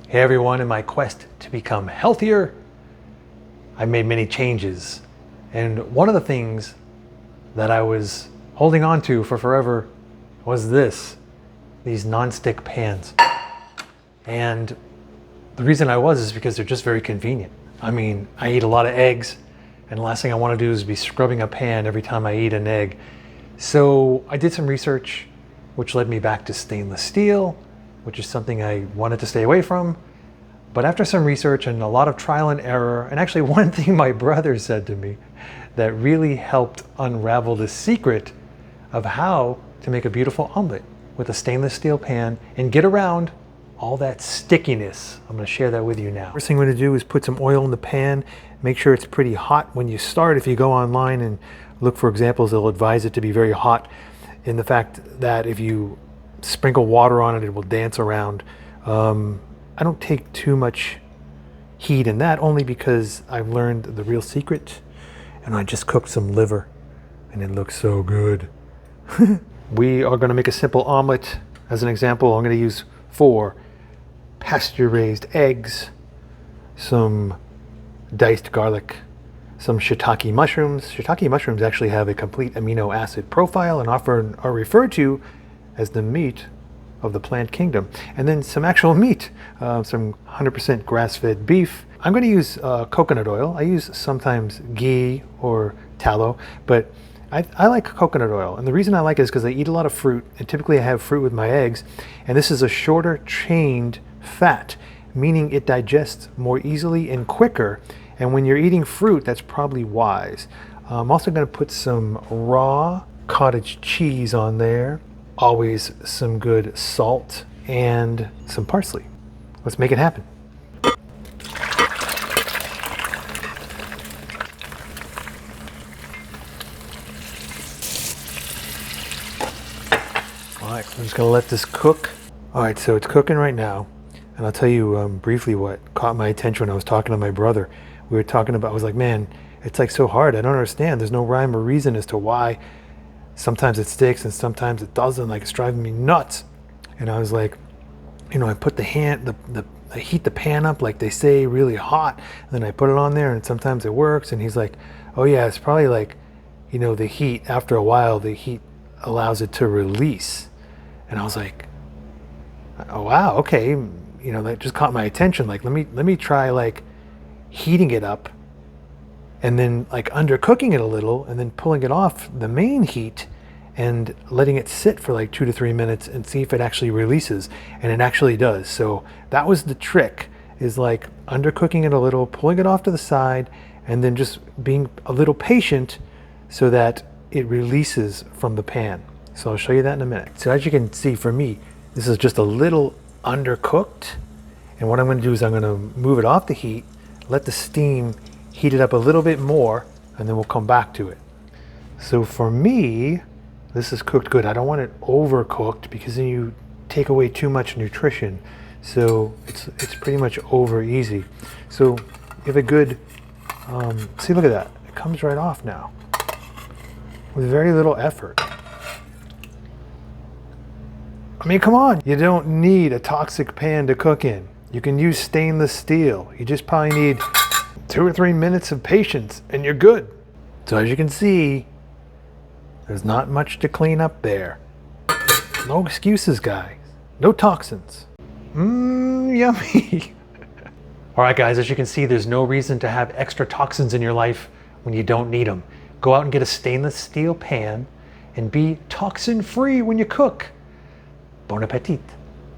Hey everyone, in my quest to become healthier, I've made many changes. And one of the things that I was holding on to for forever was these non-stick pans. And the reason I was is because they're just very convenient. I mean, I eat a lot of eggs, and the last thing I want to do is be scrubbing a pan every time I eat an egg. So I did some research, which led me back to stainless steel, which is something I wanted to stay away from. But after some research and a lot of trial and error, and actually one thing my brother said to me that really helped unravel the secret of how to make a beautiful omelet with a stainless steel pan and get around all that stickiness. I'm going to share that with you now. First thing I'm going to do is put some oil in the pan. Make sure it's pretty hot when you start. If you go online and look for examples, they'll advise it to be very hot, in the fact that if you sprinkle water on it, it will dance around. I don't take too much heat in that, only because I've learned the real secret, and I just cooked some liver and it looks so good. We are going to make a simple omelet. As an example, I'm going to use 4 pasture raised eggs, some diced garlic, some shiitake mushrooms. Shiitake mushrooms actually have a complete amino acid profile and often are referred to as the meat of the plant kingdom. And then some actual meat, some 100% grass-fed beef. I'm going to use coconut oil. I use sometimes ghee or tallow, but I like coconut oil. And the reason I like it is because I eat a lot of fruit, and typically I have fruit with my eggs, and this is a shorter chained fat, meaning it digests more easily and quicker. And when you're eating fruit, that's probably wise. I'm also going to put some raw cottage cheese on there. Always some good salt and some parsley. Let's make it happen. All right, I'm just gonna let this cook. All right, so it's cooking right now. And I'll tell you briefly what caught my attention when I was talking to my brother. We were talking about, I was like, man, it's like so hard. I don't understand. There's no rhyme or reason as to why sometimes it sticks and sometimes it doesn't. Like, it's driving me nuts. And I was like, you know, I put I heat the pan up, like they say, really hot. And then I put it on there and sometimes it works. And he's like, oh yeah, it's probably like, you know, the heat, after a while, the heat allows it to release. And I was like, oh wow, okay. You know, that just caught my attention. Like, let me try like heating it up and then like undercooking it a little and then pulling it off the main heat and letting it sit for like 2 to 3 minutes and see if it actually releases. And it actually does. So that was the trick, is like undercooking it a little, pulling it off to the side, and then just being a little patient so that it releases from the pan. So I'll show you that in a minute. So as you can see, for me, this is just a little undercooked. And what I'm going to do is I'm going to move it off the heat, let the steam heat it up a little bit more, and then we'll come back to it. So for me, this is cooked good. I don't want it overcooked because then you take away too much nutrition. So it's pretty much over easy. So you have a good, see, look at that. It comes right off now with very little effort. I mean, come on. You don't need a toxic pan to cook in. You can use stainless steel. You just probably need 2 or 3 minutes of patience and you're good. So as you can see, there's not much to clean up there. No excuses, guys. No toxins. Yummy. All right, guys, as you can see, there's no reason to have extra toxins in your life when you don't need them. Go out and get a stainless steel pan and be toxin-free when you cook. Bon appetit.